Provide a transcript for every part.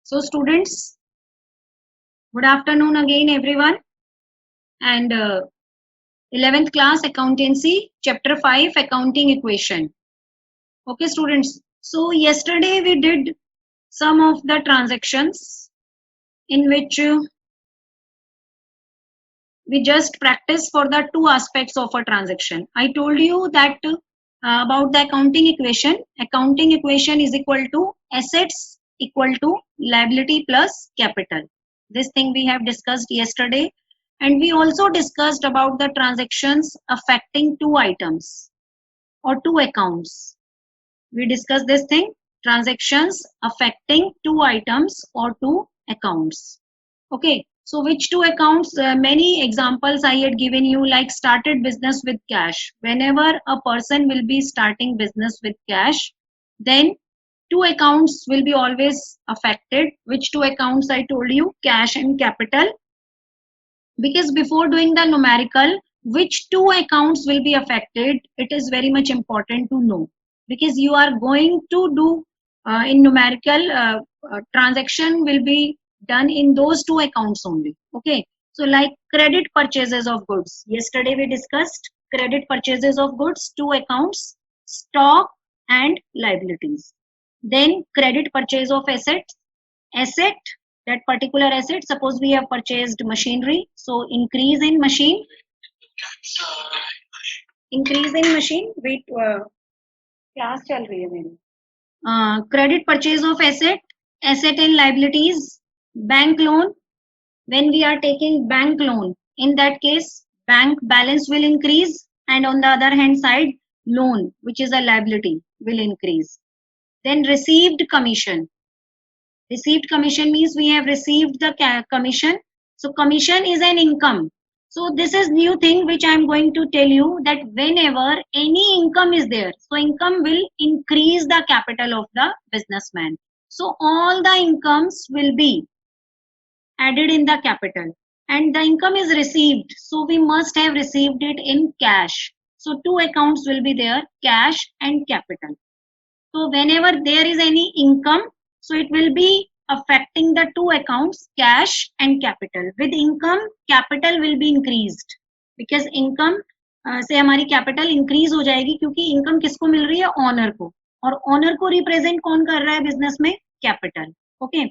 So students, good afternoon again everyone, and 11th class accountancy chapter 5 accounting equation. Okay students, so yesterday we did some of the transactions in which we just practice for the two aspects of a transaction. I told you that about the accounting equation. Accounting equation is equal to assets equal to liability plus capital. This thing we have discussed yesterday, and we also discussed about the transactions affecting two items or two accounts. We discussed this thing, transactions affecting two items or two accounts. Okay, so which two accounts? Many examples I had given you, like started business with cash. Whenever a person will be starting business with cash, then two accounts will be always affected. Which two accounts? I told you, cash and capital. Because before doing the numerical, which two accounts will be affected, it is very much important to know, because you are going to do in numerical transaction will be done in those two accounts only. Okay, so like credit purchases of goods, yesterday we discussed credit purchases of goods, two accounts, stock and liabilities. Then credit purchase of assets, asset, that particular asset, suppose we have purchased machinery, so increase in machine, wait, class चल रही है मेरी. Credit purchase of asset, asset and liabilities, bank loan. When we are taking bank loan, in that case bank balance will increase, and on the other hand side loan, which is a liability, will increase. Then received commission. Received commission means we have received the commission. So commission is an income. So this is new thing which I am going to tell you, that whenever any income is there, so income will increase the capital of the businessman. So all the incomes will be added in the capital, and the income is received. So we must have received it in cash. So two accounts will be there, cash and capital. So whenever there is any income, so it will be affecting the two accounts, cash and capital. With income, capital will be increased, because income से हमारी capital increase हो जाएगी, क्योंकि income किसको मिल रही है, owner को, और ओनर को रिप्रेजेंट कौन कर रहा है बिजनेस में, capital. Okay,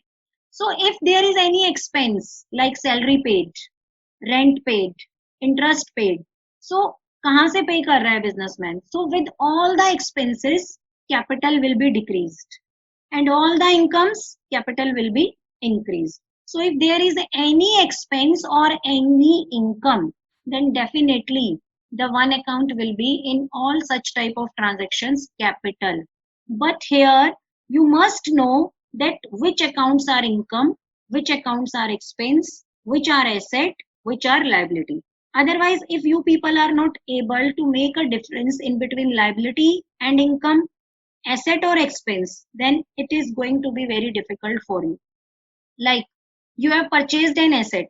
so if there is any expense like salary paid, rent paid, interest paid, so कहाँ से पे कर रहा है businessman, so with all the expenses capital will be decreased, and all the incomes capital will be increased. So if there is any expense or any income, then definitely the one account will be in all such type of transactions capital. But here you must know that which accounts are income, which accounts are expense, which are asset, which are liability. Otherwise, if you people are not able to make a difference in between liability and income, asset or expense, then it is going to be very difficult for you. Like you have purchased an asset,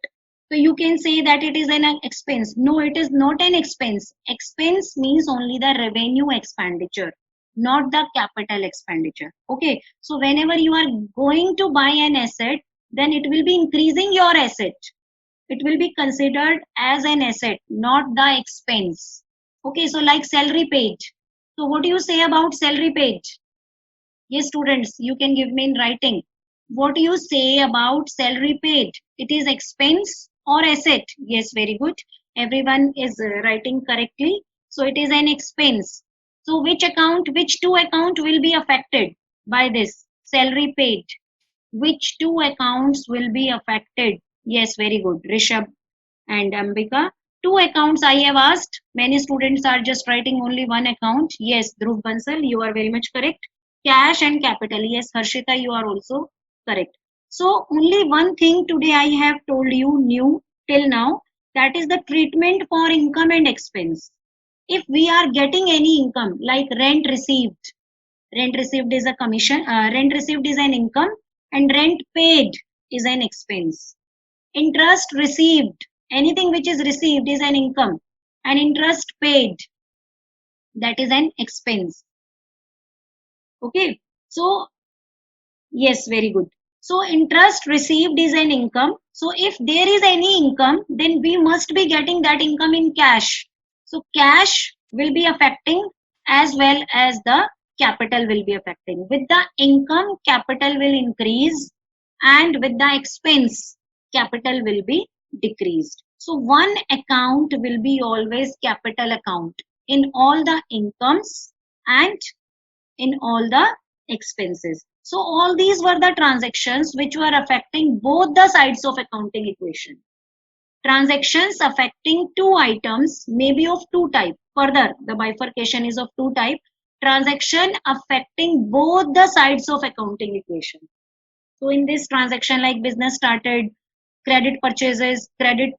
so you can say that it is an expense. No, it is not an expense. Expense means only the revenue expenditure, not the capital expenditure. Okay, so whenever you are going to buy an asset, then it will be increasing your asset. It will be considered as an asset, not the expense. Okay, so like salary paid. So what do you say about salary paid? Yes, students, you can give me in writing. What do you say about salary paid? It is expense or asset? Yes, very good. Everyone is writing correctly. So it is an expense. So which account, which two account will be affected by this salary paid? Which two accounts will be affected? Yes, very good. Rishabh and Ambika. Two accounts I have asked. Many students are just writing only one account. Yes, Dhruv Bansal, you are very much correct. Cash and capital. Yes, Harshita, you are also correct. So only one thing today I have told you new till now, that is the treatment for income and expense. If we are getting any income like rent received is a commission, rent received is an income, and rent paid is an expense. Interest received, anything which is received is an income, and interest paid, that is an expense. Okay, so yes, very good. So interest received is an income. So if there is any income, then we must be getting that income in cash. So cash will be affecting as well as the capital will be affecting. With the income, capital will increase, and with the expense, capital will be decreased. So one account will be always capital account in all the incomes and in all the expenses. So all these were the transactions which were affecting both the sides of accounting equation. Transactions affecting two items may be of two type. Further, the bifurcation is of two type. Transaction affecting both the sides of accounting equation. So in this transaction, like business started, credit purchases, credit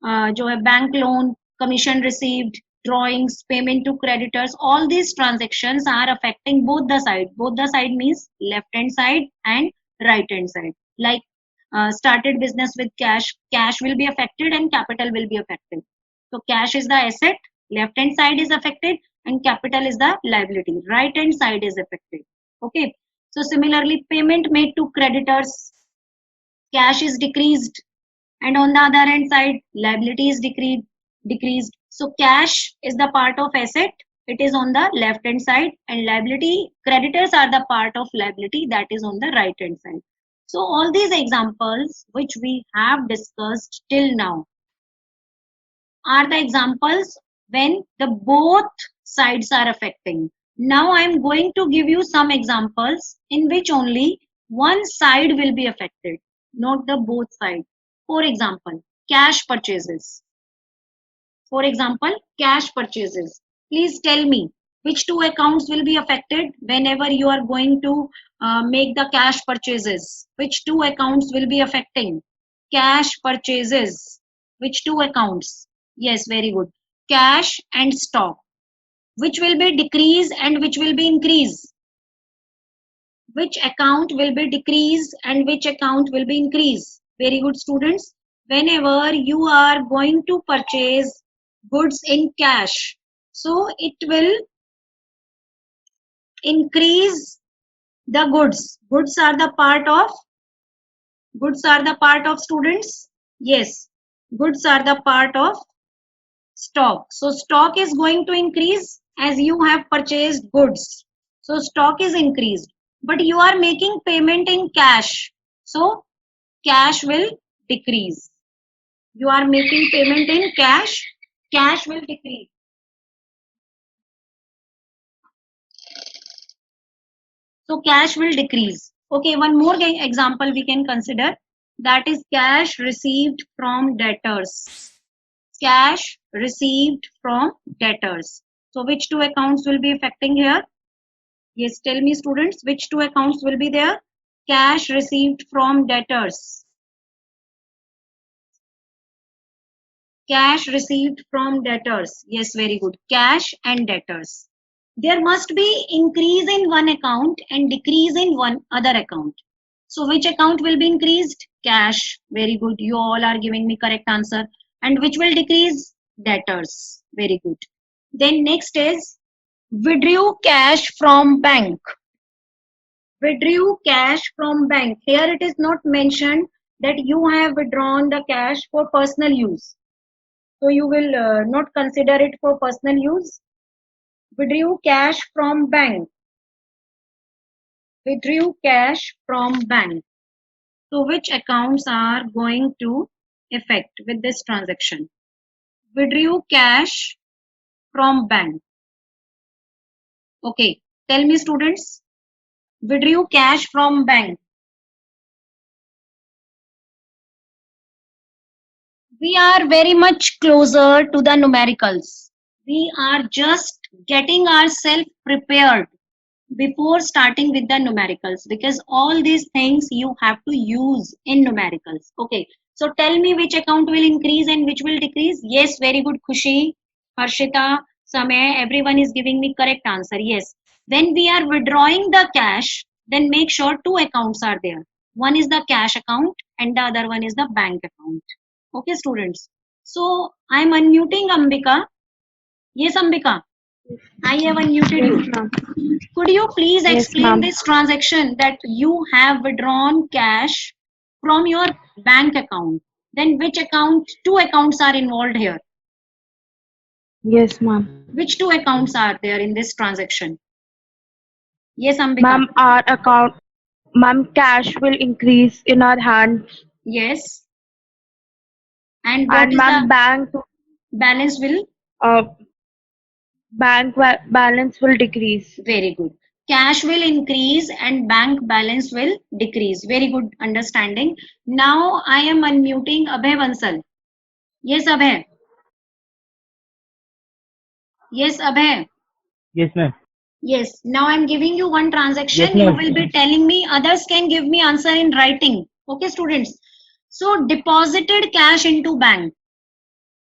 जो है bank loan, commission received, drawings, payment to creditors, all these transactions are affecting both the side. Both the side means left hand side and right hand side. Like started business with cash, cash will be affected and capital will be affected. So cash is the asset, left hand side is affected, and capital is the liability. Right hand side is affected. Okay. So similarly, payment made to creditors, cash is decreased, and on the other hand side, liability is decreased. So cash is the part of asset, it is on the left hand side, and liability, creditors are the part of liability, that is on the right hand side. So all these examples which we have discussed till now are the examples when the both sides are affecting. Now I am going to give you some examples in which only one side will be affected, not the both sides. For example, cash purchases. For example, cash purchases. Please tell me which two accounts will be affected whenever you are going to make the cash purchases. Which two accounts will be affecting? Cash purchases. Which two accounts? Yes, very good. Cash and stock. Which will be decrease and which will be increase? Which account will be decrease and which account will be increase? Very good, students. Whenever you are going to purchase goods in cash, so it will increase the goods. Goods are the part of students. Yes, goods are the part of stock. So stock is going to increase as you have purchased goods. So stock is increased, but you are making payment in cash. So cash will decrease. You are making payment in cash, cash will decrease. So cash will decrease. Okay, one more example we can consider, that is cash received from debtors. Cash received from debtors. So which two accounts will be affecting here? Yes, tell me students, which two accounts will be there? Cash received from debtors. Cash received from debtors. Yes, very good. Cash and debtors. There must be increase in one account and decrease in one other account. So which account will be increased? Cash. Very good. You all are giving me correct answer. And which will decrease? Debtors. Very good. Then next is withdrew cash from bank. Withdrew cash from bank. Here it is not mentioned that you have withdrawn the cash for personal use. So you will not consider it for personal use. Withdrew cash from bank. Withdrew cash from bank. So which accounts are going to affect with this transaction? Withdrew cash from bank. Okay, tell me students. Withdrew cash from bank. We are very much closer to the numericals. We are just getting ourselves prepared before starting with the numericals, because all these things you have to use in numericals. Okay, so tell me which account will increase and which will decrease. Yes, very good, Khushi, Harshita, Samay, everyone is giving me correct answer. Yes, when we are withdrawing the cash, then make sure two accounts are there. One is the cash account and the other one is the bank account. Okay, students. So I am unmuting Ambika. Yes, Ambika. I have unmuted you. Yes, ma'am. Could you please Yes, explain ma'am. this transaction that you have withdrawn cash from your bank account? Then which account? Two accounts are involved here. Yes, ma'am. Which two accounts are there in this transaction? Yes, Ambika. Ma'am, our account, ma'am, cash will increase in our hands, Yes. And what and is the ma'am, balance will? uh, balance will decrease. Very good. Cash will increase and bank balance will decrease. Very good understanding. Now I am unmuting Abhay Bansal. Yes, Abhay. Yes, Abhay. Yes, ma'am. Yes. Now I'm giving you one Yes, transaction. You ma'am. will be telling me. Others can give me answer in writing. Okay, students. So deposited cash into bank.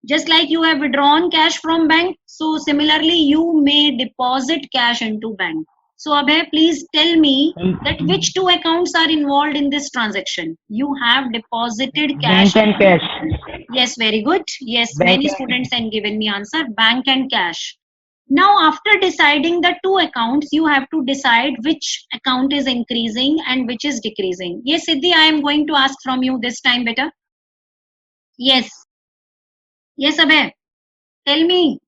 Just like you have withdrawn cash from bank, so similarly you may deposit cash into bank. So Abhay, please tell me that which two accounts are involved in this transaction. You have deposited cash Bank and into. cash. Yes, very good. Yes, Bank many and students have given me answer, bank and cash. Now after deciding the two accounts, you have to decide which account is increasing and which is decreasing. Yes, Siddhi, I am going to ask from you this time better. Yes. Yes, Abhay. Tell me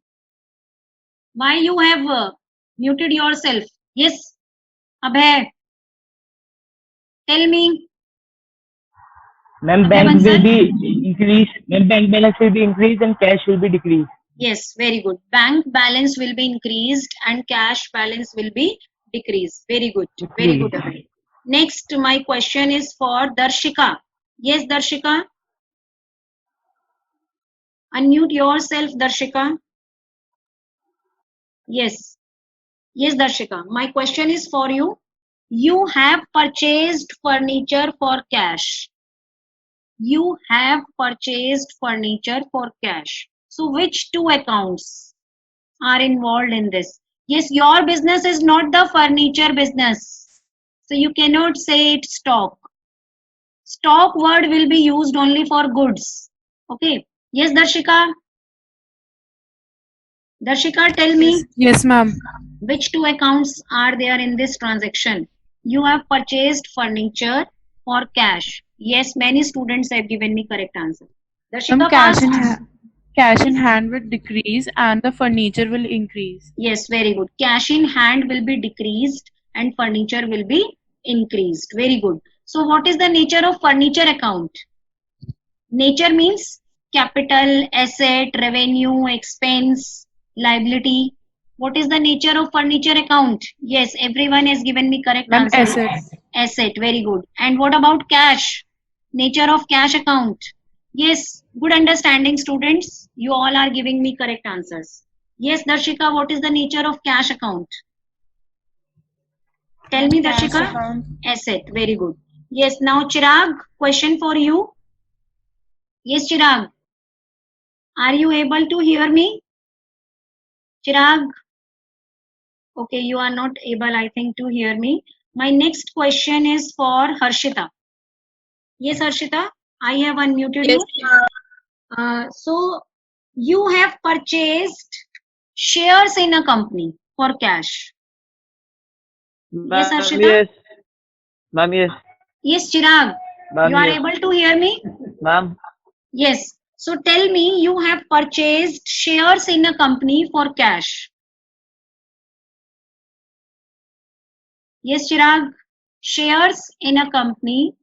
why you have muted yourself. Yes, Abhay. Tell me, ma'am, Abhay bank will Bansal. be increased. Ma'am, bank balance will be increased and cash will be decreased. Yes, very good. Bank balance will be increased and cash balance will be decreased. Very good. Very good, Decreased. Abhay. Next, my question is for Darshika. Yes, Darshika. Unmute yourself, Darshika. Yes. Yes, Darshika. My question is for you. You have purchased furniture for cash. You have purchased furniture for cash. So which two accounts are involved in this? Yes, your business is not the furniture business. So you cannot say it's stock. Stock word will be used only for goods. Okay. Yes, Darshika. Darshika, tell Yes, me yes, ma'am. which two accounts are there in this transaction? You have purchased furniture for cash. Yes, many students have given me correct answer. Ma'am, Darshika, fast. cash in Yes. hand will decrease and the furniture will increase. Yes, very good. Cash in hand will be decreased and furniture will be increased. Very good. So what is the nature of furniture account? Nature means capital, asset, revenue, expense, liability. What is the nature of furniture account? Yes, everyone has given me correct Ma'am, answer. assets. Asset, very good. And what about cash? Nature of cash account? Yes, good understanding, students. You all are giving me correct answers. Yes, Darshika, what is the nature of cash account? Tell Ma'am, me, cash Darshika. account. Asset, very good. Yes, now Chirag, question for you. Yes, Chirag, are you able to hear me? Chirag, okay, you are not able, I think, to hear me. My next question is for Harshita. Yes, Harshita, I have unmuted Yes, you. So you have purchased shares in a company for cash. Yes, Ma'am, Harshita. yes. Ma'am, yes. Yes, Chirag, you Ma'am, are yes. able to hear me? Ma'am, Yes. So tell me, you have purchased shares in a company for cash. Yes, Chirag, shares in a company.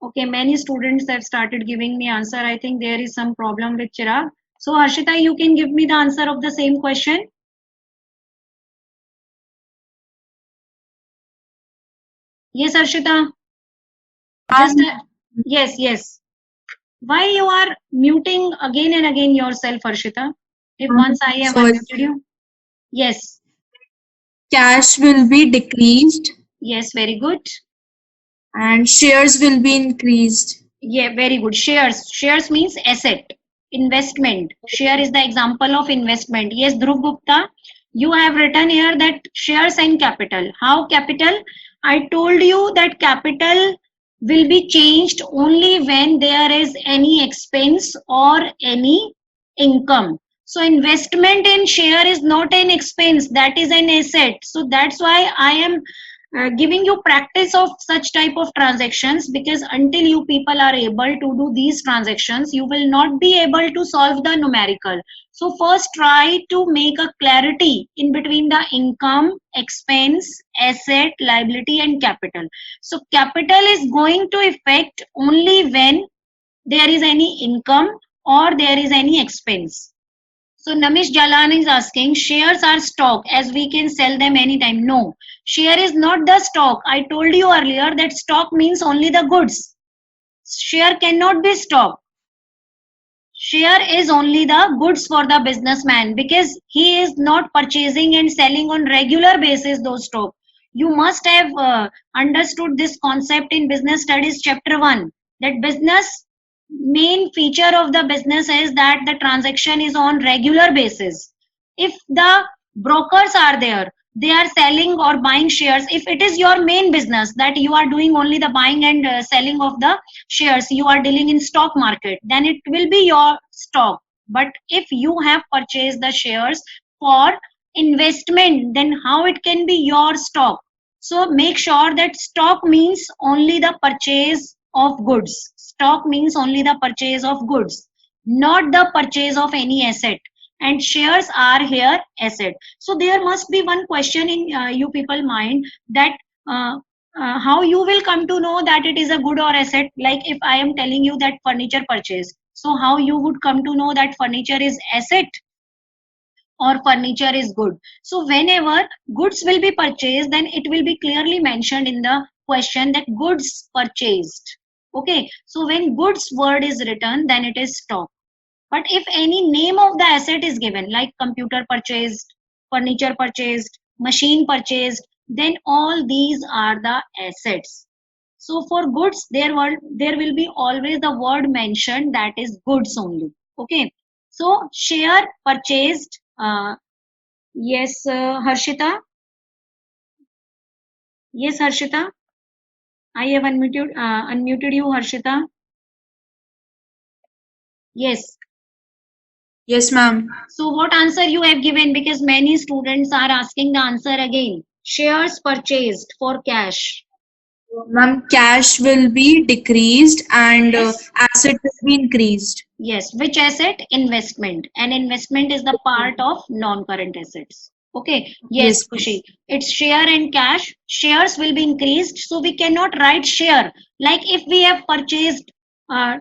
Okay, many students have started giving me answer. I think there is some problem with Chirag. So Harshita, you can give me the answer of the same question. Yes, Harshita. Just yes, yes. Why you are muting again and again yourself, Harshita? If once I have sorry. unmuted you. Yes, Cash will be decreased yes, very good. and shares will be increased. Yeah, very good. Shares. Shares means asset. Investment. Share is the example of investment. Yes, Dhruv Gupta, you have written here that shares and capital. How capital? I told you that capital will be changed only when there is any expense or any income. So investment in share is not an expense, that is an asset. So that's why I am giving you practice of such type of transactions, because until you people are able to do these transactions, you will not be able to solve the numerical. So first try to make a clarity in between the income, expense, asset, liability and capital. So capital is going to affect only when there is any income or there is any expense. So Namish Jalan is asking, shares are stock as we can sell them anytime. No, share is not the stock. I told you earlier that stock means only the goods. Share cannot be stock. Share is only the goods for the businessman, because he is not purchasing and selling on regular basis those stock. You must have understood this concept in business studies chapter 1, that business main feature of the business is that the transaction is on regular basis. If the brokers are there, they are selling or buying shares. If it is your main business that you are doing only the buying and selling of the shares, you are dealing in stock market, then it will be your stock. But if you have purchased the shares for investment, then how it can be your stock? So make sure that stock means only the purchase of goods. Stock means only the purchase of goods, not the purchase of any asset. And shares are here asset. So there must be one question in you people mind, that how you will come to know that it is a good or asset. Like if I am telling you that furniture purchase, so how you would come to know that furniture is asset or furniture is good? So whenever goods will be purchased, then it will be clearly mentioned in the question that goods purchased. Okay, so when goods word is written, then it is stock. But if any name of the asset is given, like computer purchased, furniture purchased, machine purchased, then all these are the assets. So for goods, there will be always the word mentioned, that is goods only. Okay. So share purchased. Yes, Harshita. Yes, Harshita. I have unmuted you, Harshita. Yes. Yes, ma'am. So what answer you have given? Because many students are asking the answer again. Shares purchased for cash. Ma'am, cash will be decreased and Yes. asset will be increased. Yes. Which asset? Investment. And investment is the part of non-current assets. Okay. Yes, Yes, ma'am. Kushi. It's share and cash. Shares will be increased. So we cannot write share. Like if we have purchased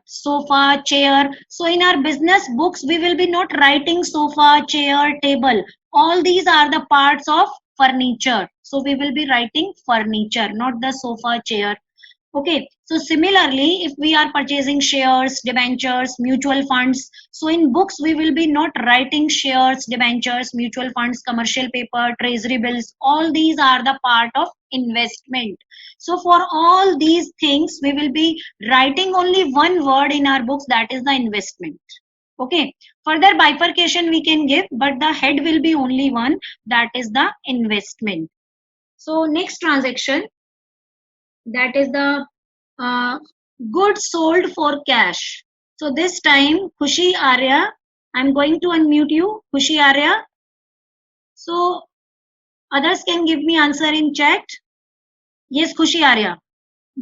sofa, chair. So in our business books, we will be not writing sofa, chair, table. All these are the parts of furniture. So we will be writing furniture, not the sofa, chair. Okay, so similarly, if we are purchasing shares, debentures, mutual funds, so in books we will be not writing shares, debentures, mutual funds, commercial paper, treasury bills. All these are the part of investment. So for all these things, we will be writing only one word in our books, that is the investment. Okay, further bifurcation we can give, but the head will be only one, that is the investment. So next transaction, that is the uh, goods sold for cash. So this time, Khushi Arya, I'm going to unmute you, Khushi Arya. So others can give me answer in chat. Yes, Khushi Arya.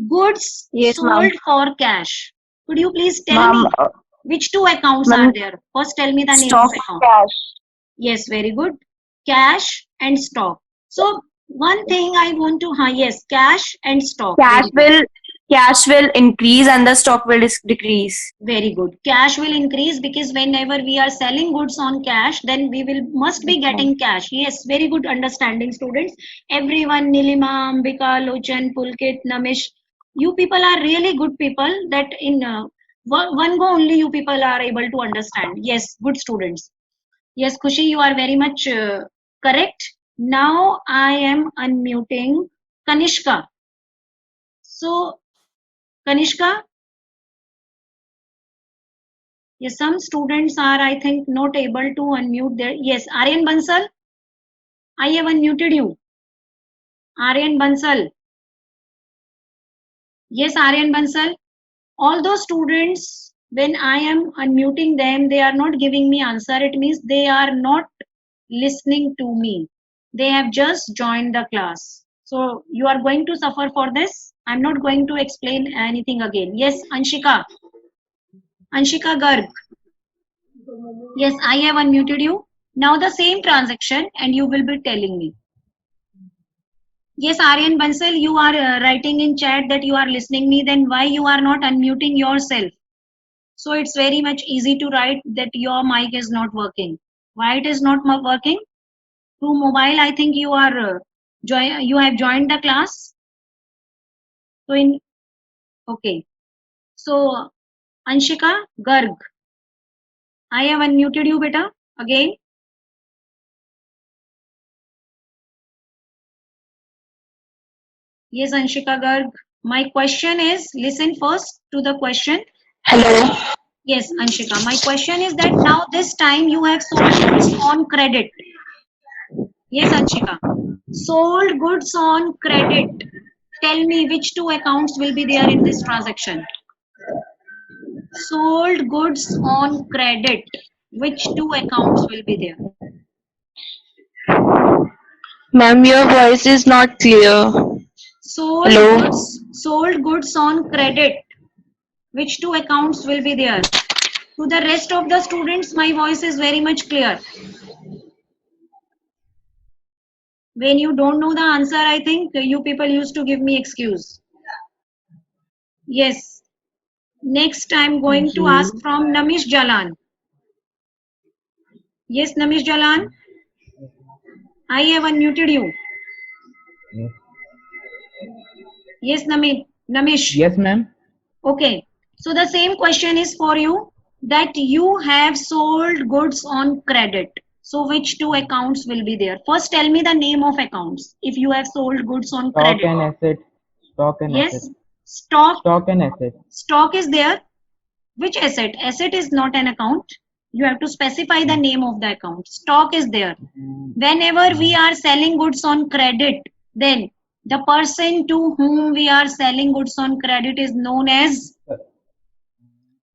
Goods Yes, sold ma'am. for cash. Could you please tell Ma'am, me which two accounts are ma'am, there? First, tell me the name of stock account. cash. Yes, very good. Cash and stock. So one thing I want to, yes, cash and stock. Cash Very good. will cash will increase and the stock will decrease. Very good. Cash will increase because whenever we are selling goods on cash, then we will must be Yes, ma'am. getting cash. Yes, very good understanding, students. Everyone, Nilima, Ambika, Lochan, Pulkit, Namish, you people are really good people. That in one go only you people are able to understand. Yes, good students. Yes, Khushi, you are very much correct. Now I am unmuting Kanishka. So Kanishka, yes, some students are, I think, not able to unmute their. Yes, Aryan Bansal, I have unmuted you. Aryan Bansal. Yes, Aryan Bansal. All those students when I am unmuting them, they are not giving me answer. It means they are not listening to me. They have just joined the class. So you are going to suffer for this. I'm not going to explain anything again. Yes, Anshika. Anshika Garg. Yes, I have unmuted you. Now the same transaction and you will be telling me. Yes, Aryan Bansal, you are writing in chat that you are listening me. Then why you are not unmuting yourself? So it's very much easy to write that your mic is not working. Why it is not working? Through mobile, I think you are you have joined the class. So in okay. So Anshika Garg, I have unmuted you, beta. Again. Yes, Anshika Garg. My question is, listen first to the question. Hello. Yes, Anshika. My question is that now this time you have sold goods on credit. Yes, Anshika. Sold goods on credit. Tell me which two accounts will be there in this transaction. Sold goods on credit. Which two accounts will be there? Ma'am, your voice is not clear. Hello. Sold goods on credit. Which two accounts will be there? To the rest of the students, my voice is very much clear. When you don't know the answer, I think you people used to give me excuse. Yes. Next, I'm going to ask from Namish Jalan. Yes, Namish Jalan. I have unmuted you. Yes, Namish. Yes, ma'am. Okay. So the same question is for you that you have sold goods on credit. So which two accounts will be there? First, tell me the name of accounts if you have sold goods on Stock credit. and asset. Stock and Yes. asset. Stock and asset. Stock is there. Which asset? Asset is not an account. You have to specify the name of the account. Stock is there. Whenever we are selling goods on credit, then the person to whom we are selling goods on credit is known as,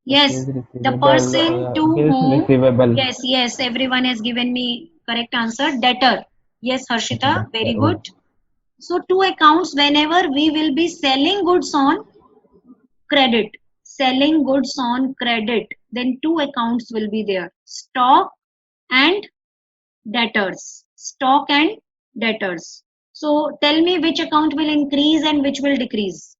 yes, the person to whom, Receivable. yes, everyone has given me correct answer, debtor. Yes, Harshita, very good. So two accounts, whenever we will be selling goods on credit, then two accounts will be there, stock and debtors. So tell me which account will increase and which will decrease.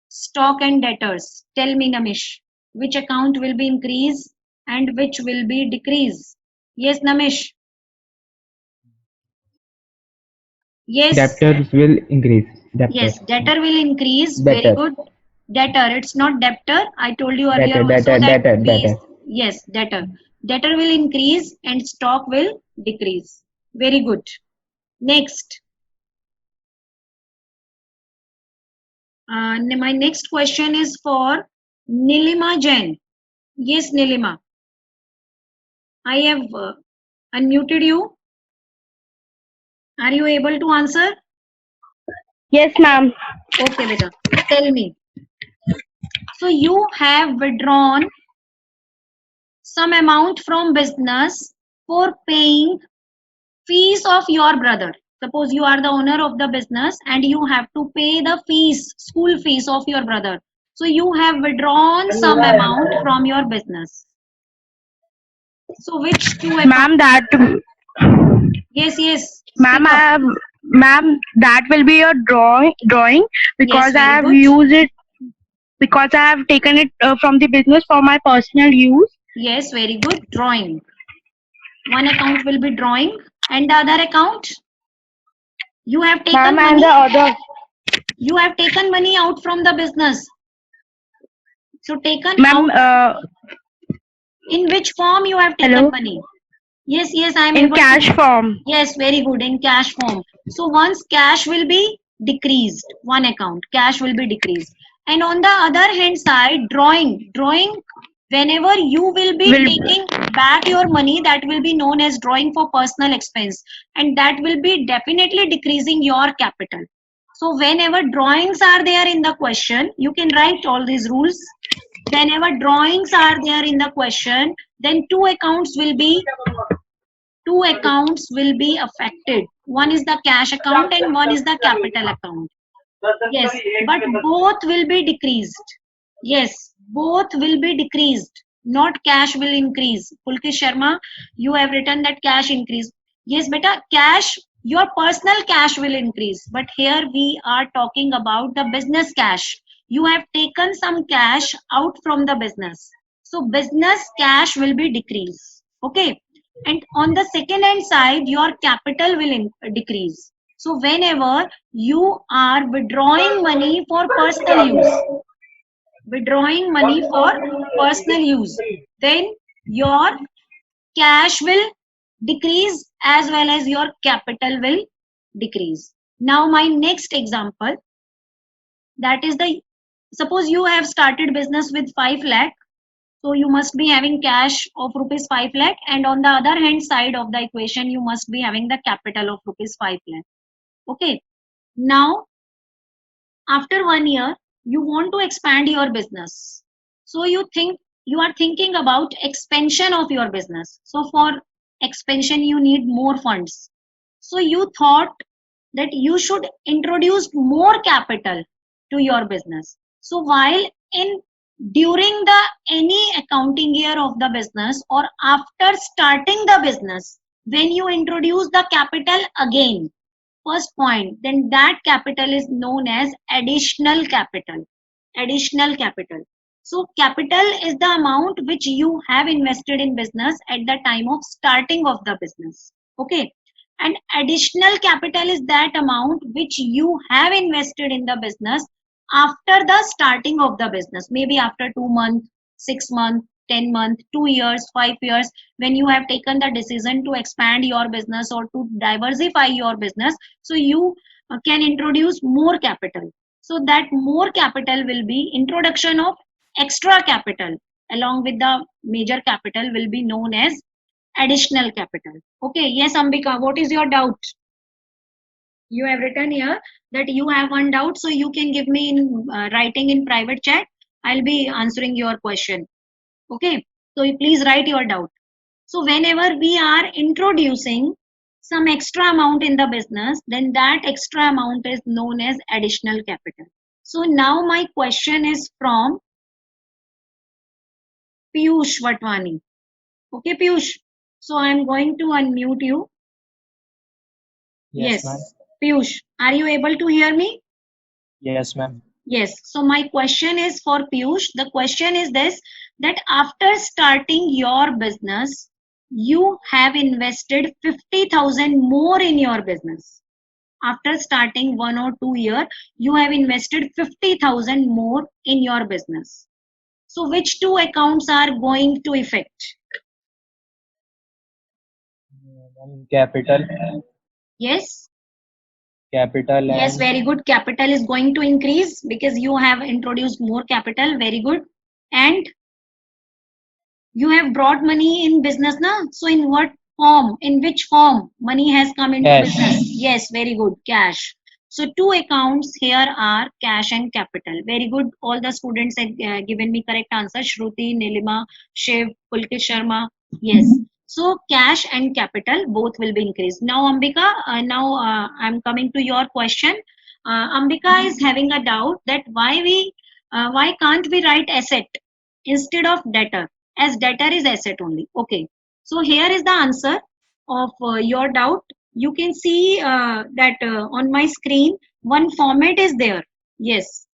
Stock and debtors. Tell me, Namish, which account will be increase and which will be decrease. Yes, Namish. Yes. Debtors will increase. Yes, debtor will increase. Debtor. Very good. Debtor. It's not debtor. I told you earlier also that Debtor. yes, debtor. Debtor will increase and stock will decrease. Very good. Next. My next question is for Nilima Jain. Yes, Nilima. I have unmuted you. Are you able to answer? Yes, ma'am. Okay, beta. Tell me. So you have withdrawn some amount from business for paying fees of your brother. Suppose you are the owner of the business and you have to pay the fees, school fees of your brother. So you have withdrawn some amount from your business. So which two accounts? Ma'am, that Yes. ma'am, Speak up. ma'am, that will be a drawing because Yes, I very have good. used it because I have taken it from the business for my personal use. Yes, very good. Drawing. One account will be drawing and the other account you have taken Ma'am, and money. the other. You have taken money out from the business. So taken Ma'am, out. In which form you have taken hello? money? Yes, I am In able cash to. form. Yes, very good. In cash form. So once cash will be decreased, one account, cash will be decreased. And on the other hand side, drawing, whenever you will be taking back your money, that will be known as drawing for personal expense. And that will be definitely decreasing your capital. So whenever drawings are there in the question, you can write all these rules. whenever drawings are there in the question, then two accounts will be affected. One is the cash account and one is the capital account. Yes, but both will be decreased. Yes, both will be decreased. Not cash will increase. Pulkit Sharma, you have written that cash increase. Yes, beta, cash, your personal cash will increase. But here we are talking about the business cash. You have taken some cash out from the business. So business cash will be decreased. Okay. And on the second hand side, your capital will decrease. So whenever you are withdrawing money for personal use, then your cash will decrease as well as your capital will decrease. Now my next example, that is suppose you have started business with 5 lakh. So you must be having cash of rupees 5 lakh, and on the other hand side of the equation, you must be having the capital of rupees 5 lakh. Okay. Now, after 1 year, you want to expand your business. So you are thinking about expansion of your business. So for expansion, you need more funds. So you thought that you should introduce more capital to your business. So while during the any accounting year of the business or after starting the business, when you introduce the capital again, first point, then that capital is known as additional capital. So capital is the amount which you have invested in business at the time of starting of the business. Okay. And additional capital is that amount which you have invested in the business after the starting of the business, maybe after 2 months, 6 months, 10 months, 2 years, 5 years, when you have taken the decision to expand your business or to diversify your business. So you can introduce more capital. So that more capital will be introduction of extra capital along with the major capital will be known as additional capital. Okay. Yes, Ambika, what is your doubt? You have written here that you have one doubt, so you can give me in writing in private chat. I'll be answering your question. Okay. So you please write your doubt. So whenever we are introducing some extra amount in the business, then that extra amount is known as additional capital. So now my question is from Piyush Watwani. Okay, Piyush. So I'm going to unmute you. Yes. ma'am. Piyush, are you able to hear me? Yes, ma'am. Yes. So my question is for Piyush. The question is this, that after starting your business, you have invested 50,000 more in your business. After starting 1 or 2 years, you have invested 50,000 more in your business. So which two accounts are going to affect? Capital. Yes. Capital. Yes, And very good. Capital is going to increase because you have introduced more capital. Very good. And you have brought money in business now. So in what form, in which form money has come into Cash. business? Yes, very good. Cash. So two accounts here are cash and capital. Very good. All the students have given me correct answer. Shruti, Nilima, Shiv, Pulkit Sharma. Yes. So cash and capital both will be increased. Now Ambika, I'm coming to your question. Ambika is having a doubt that why can't we write asset instead of debtor, as debtor is asset only. Okay. So here is the answer of your doubt. You can see that on my screen, one format is there. Yes.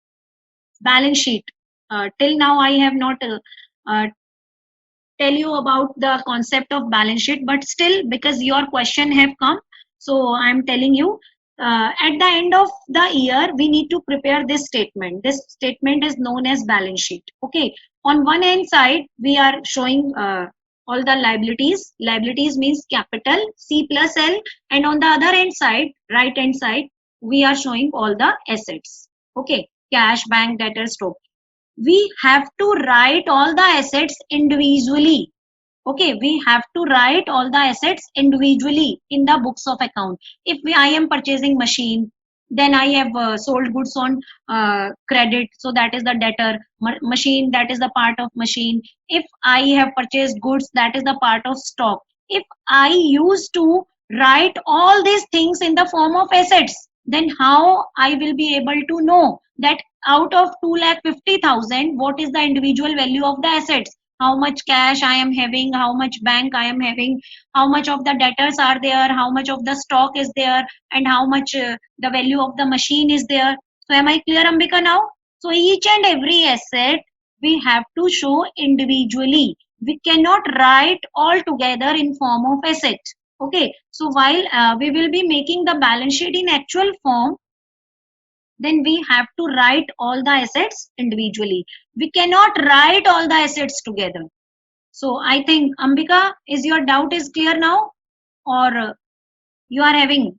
Balance sheet. Till now, I have not tell you about the concept of balance sheet, but still, because your question have come, so I'm telling you, at the end of the year, we need to prepare this statement. This statement is known as balance sheet. Okay. On one hand side, we are showing all the liabilities. Liabilities means capital, C plus L. And on the other hand side, right hand side, we are showing all the assets. Okay. Cash, bank, debtor, stock. We have to write all the assets individually. Okay, we have to write all the assets individually in the books of account. If I am purchasing machine, Then I have sold goods on credit, so that is the debtor. Machine, that is the part of machine. If I have purchased goods, that is the part of stock. If I used to write all these things in the form of assets, then how I will be able to know that out of 2,50,000, what is the individual value of the assets? How much cash I am having, how much bank I am having, how much of the debtors are there, how much of the stock is there, and how much the value of the machine is there. So am I clear, Ambika, now? So each and every asset we have to show individually. We cannot write all together in form of asset. Okay, so while we will be making the balance sheet in actual form, then we have to write all the assets individually. We cannot write all the assets together. So I think, Ambika, is your doubt is clear now, or you are having?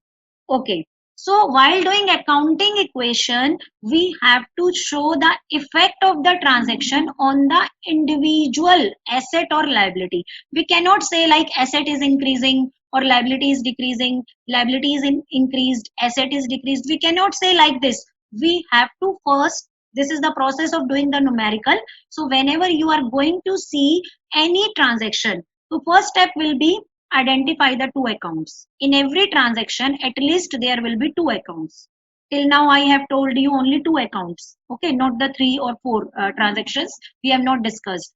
Okay. So while doing accounting equation, we have to show the effect of the transaction on the individual asset or liability. We cannot say like asset is increasing or liability is decreasing, liability is increased, asset is decreased. We cannot say like this. We have to first, this is the process of doing the numerical. So whenever you are going to see any transaction, so first step will be identify the two accounts. In every transaction, at least there will be two accounts. Till now, I have told you only two accounts. Okay, not the 3 or 4 transactions we have not discussed.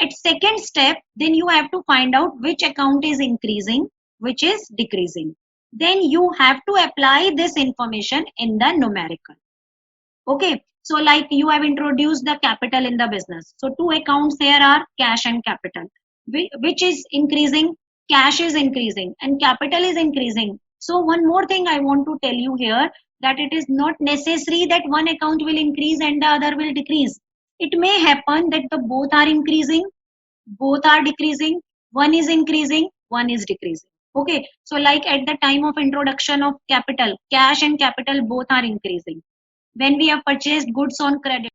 At second step, then you have to find out which account is increasing, which is decreasing. Then you have to apply this information in the numerical. Okay, so like you have introduced the capital in the business. So two accounts here are cash and capital. Which is increasing? Cash is increasing and capital is increasing. So one more thing I want to tell you here, that it is not necessary that one account will increase and the other will decrease. It may happen that the both are increasing, both are decreasing, one is increasing, one is decreasing. Okay, so like at the time of introduction of capital, cash and capital both are increasing. When we have purchased goods on credit,